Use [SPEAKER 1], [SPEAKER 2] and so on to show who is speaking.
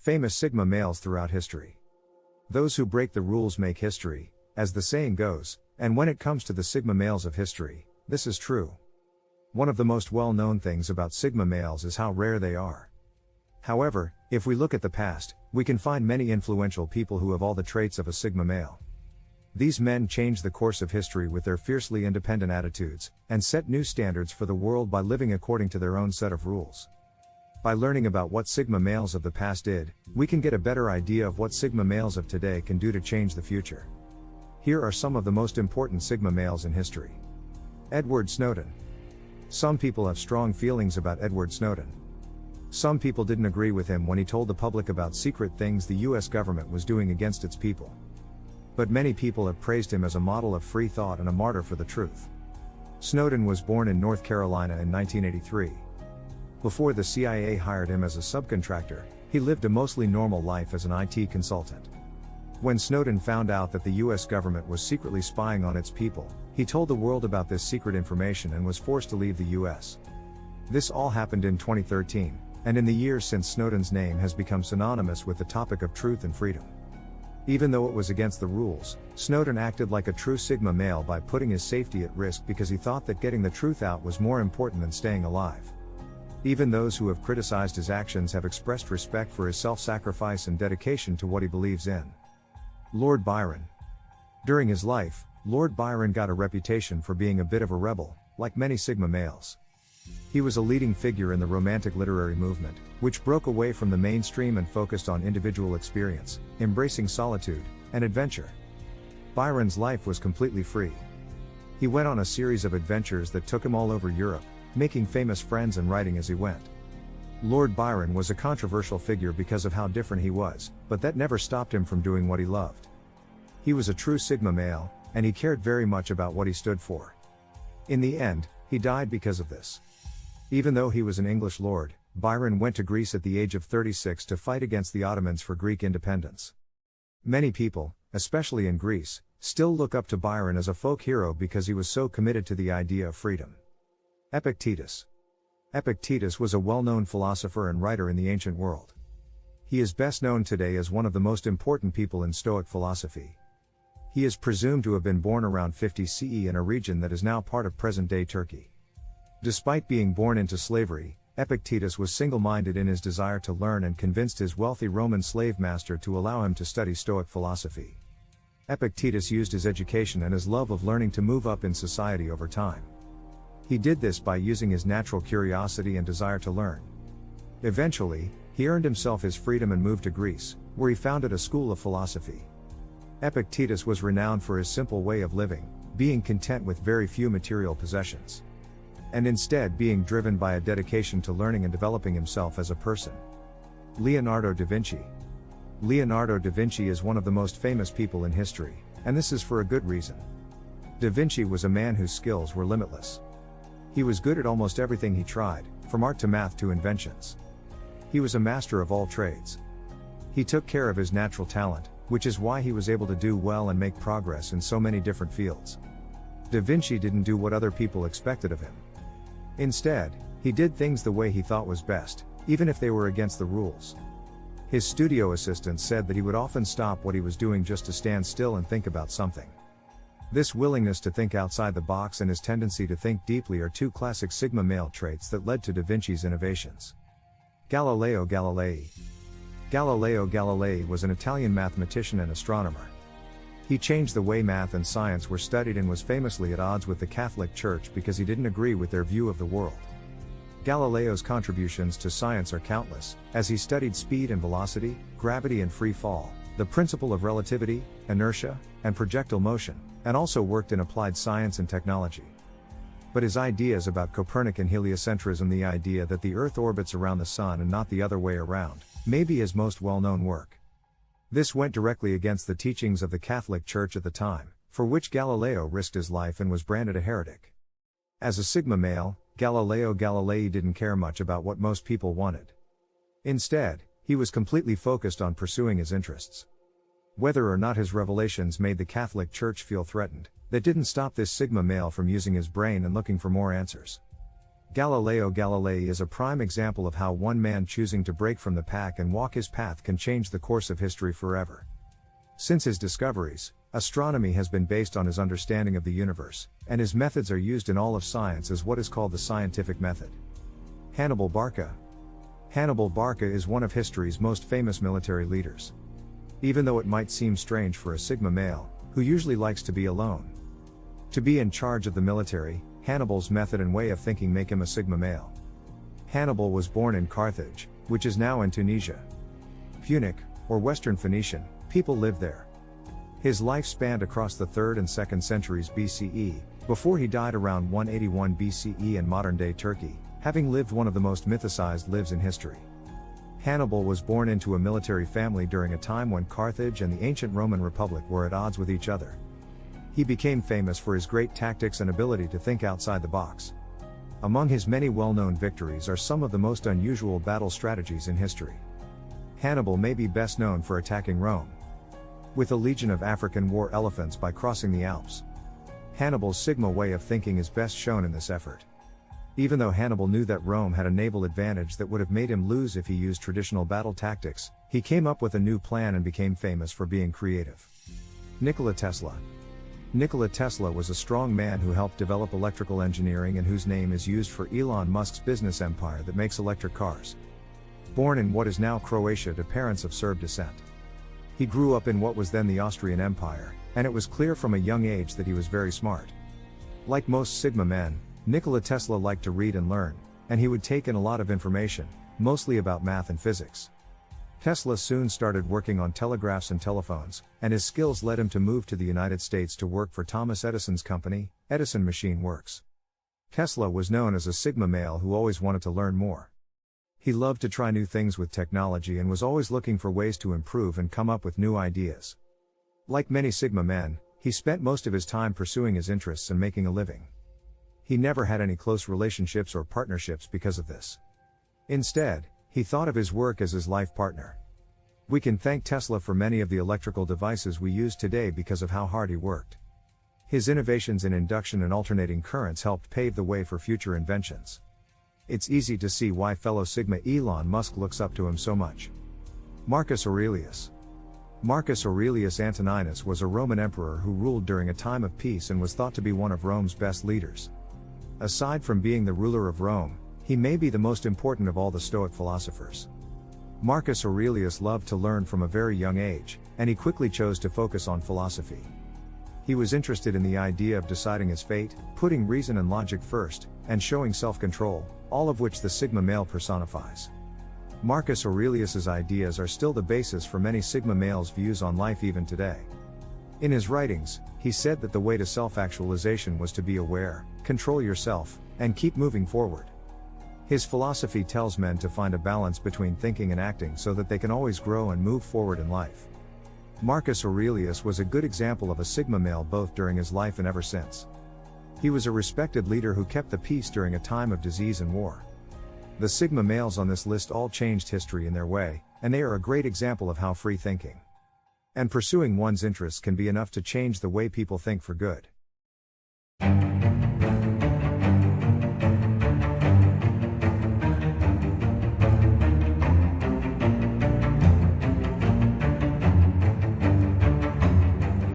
[SPEAKER 1] Famous Sigma males throughout history. Those who break the rules make history, as the saying goes, and when it comes to the Sigma males of history, this is true. One of the most well-known things about Sigma males is how rare they are. However, if we look at the past, we can find many influential people who have all the traits of a Sigma male. These men changed the course of history with their fiercely independent attitudes, and set new standards for the world by living according to their own set of rules. By learning about what Sigma males of the past did, we can get a better idea of what Sigma males of today can do to change the future. Here are some of the most important Sigma males in history. Edward Snowden. Some people have strong feelings about Edward Snowden. Some people didn't agree with him when he told the public about secret things the US government was doing against its people. But many people have praised him as a model of free thought and a martyr for the truth. Snowden was born in North Carolina in 1983. Before the CIA hired him as a subcontractor, he lived a mostly normal life as an IT consultant. When Snowden found out that the US government was secretly spying on its people, he told the world about this secret information and was forced to leave the US. This all happened in 2013, and in the years since, Snowden's name has become synonymous with the topic of truth and freedom. Even though it was against the rules, Snowden acted like a true Sigma male by putting his safety at risk because he thought that getting the truth out was more important than staying alive. Even those who have criticized his actions have expressed respect for his self-sacrifice and dedication to what he believes in. Lord Byron. During his life, Lord Byron got a reputation for being a bit of a rebel, like many Sigma males. He was a leading figure in the Romantic literary movement, which broke away from the mainstream and focused on individual experience, embracing solitude and adventure. Byron's life was completely free. He went on a series of adventures that took him all over Europe, making famous friends and writing as he went. Lord Byron was a controversial figure because of how different he was, but that never stopped him from doing what he loved. He was a true Sigma male, and he cared very much about what he stood for. In the end, he died because of this. Even though he was an English lord, Byron went to Greece at the age of 36 to fight against the Ottomans for Greek independence. Many people, especially in Greece, still look up to Byron as a folk hero because he was so committed to the idea of freedom. Epictetus. Epictetus was a well-known philosopher and writer in the ancient world. He is best known today as one of the most important people in Stoic philosophy. He is presumed to have been born around 50 CE in a region that is now part of present-day Turkey. Despite being born into slavery, Epictetus was single-minded in his desire to learn and convinced his wealthy Roman slave master to allow him to study Stoic philosophy. Epictetus used his education and his love of learning to move up in society over time. He did this by using his natural curiosity and desire to learn. Eventually, he earned himself his freedom and moved to Greece, where he founded a school of philosophy. Epictetus was renowned for his simple way of living, being content with very few material possessions, and instead being driven by a dedication to learning and developing himself as a person. Leonardo da Vinci. Leonardo da Vinci is one of the most famous people in history, and this is for a good reason. Da Vinci was a man whose skills were limitless. He was good at almost everything he tried, from art to math to inventions. He was a master of all trades. He took care of his natural talent, which is why he was able to do well and make progress in so many different fields. Da Vinci didn't do what other people expected of him. Instead, he did things the way he thought was best, even if they were against the rules. His studio assistants said that he would often stop what he was doing just to stand still and think about something. This willingness to think outside the box and his tendency to think deeply are two classic Sigma male traits that led to Da Vinci's innovations. Galileo Galilei. Galileo Galilei was an Italian mathematician and astronomer. He changed the way math and science were studied and was famously at odds with the Catholic Church because he didn't agree with their view of the world. Galileo's contributions to science are countless, as he studied speed and velocity, gravity and free fall, the principle of relativity, inertia, and projectile motion, and also worked in applied science and technology. But his ideas about Copernican heliocentrism, the idea that the Earth orbits around the Sun and not the other way around, may be his most well-known work. This went directly against the teachings of the Catholic Church at the time, for which Galileo risked his life and was branded a heretic. As a Sigma male, Galileo Galilei didn't care much about what most people wanted. Instead, he was completely focused on pursuing his interests. Whether or not his revelations made the Catholic Church feel threatened, that didn't stop this Sigma male from using his brain and looking for more answers. Galileo Galilei is a prime example of how one man choosing to break from the pack and walk his path can change the course of history forever. Since his discoveries, astronomy has been based on his understanding of the universe, and his methods are used in all of science as what is called the scientific method. Hannibal Barca. Hannibal Barca is one of history's most famous military leaders. Even though it might seem strange for a Sigma male, who usually likes to be alone to be in charge of the military, Hannibal's method and way of thinking make him a Sigma male. Hannibal was born in Carthage, which is now in Tunisia. Punic, or Western Phoenician, people lived there. His life spanned across the 3rd and 2nd centuries BCE, before he died around 181 BCE in modern-day Turkey, having lived one of the most mythicized lives in history. Hannibal was born into a military family during a time when Carthage and the ancient Roman Republic were at odds with each other. He became famous for his great tactics and ability to think outside the box. Among his many well-known victories are some of the most unusual battle strategies in history. Hannibal may be best known for attacking Rome with a legion of African war elephants by crossing the Alps. Hannibal's Sigma way of thinking is best shown in this effort. Even though Hannibal knew that Rome had a naval advantage that would have made him lose if he used traditional battle tactics, he came up with a new plan and became famous for being creative. Nikola Tesla. Nikola Tesla was a strong man who helped develop electrical engineering and whose name is used for Elon Musk's business empire that makes electric cars. Born in what is now Croatia to parents of Serb descent, he grew up in what was then the Austrian Empire, and it was clear from a young age that he was very smart. Like most Sigma men, Nikola Tesla liked to read and learn, and he would take in a lot of information, mostly about math and physics. Tesla soon started working on telegraphs and telephones, and his skills led him to move to the United States to work for Thomas Edison's company, Edison Machine Works. Tesla was known as a Sigma male who always wanted to learn more. He loved to try new things with technology and was always looking for ways to improve and come up with new ideas. Like many Sigma men, he spent most of his time pursuing his interests and making a living. He never had any close relationships or partnerships because of this. Instead, he thought of his work as his life partner. We can thank Tesla for many of the electrical devices we use today because of how hard he worked. His innovations in induction and alternating currents helped pave the way for future inventions. It's easy to see why fellow Sigma Elon Musk looks up to him so much. Marcus Aurelius. Marcus Aurelius Antoninus was a Roman emperor who ruled during a time of peace and was thought to be one of Rome's best leaders. Aside from being the ruler of Rome, he may be the most important of all the Stoic philosophers. Marcus Aurelius loved to learn from a very young age, and he quickly chose to focus on philosophy. He was interested in the idea of deciding his fate, putting reason and logic first, and showing self-control, all of which the Sigma male personifies. Marcus Aurelius's ideas are still the basis for many Sigma males' views on life even today. In his writings, he said that the way to self-actualization was to be aware, control yourself, and keep moving forward. His philosophy tells men to find a balance between thinking and acting so that they can always grow and move forward in life. Marcus Aurelius was a good example of a Sigma male both during his life and ever since. He was a respected leader who kept the peace during a time of disease and war. The Sigma males on this list all changed history in their way, and they are a great example of how free thinking and pursuing one's interests can be enough to change the way people think for good.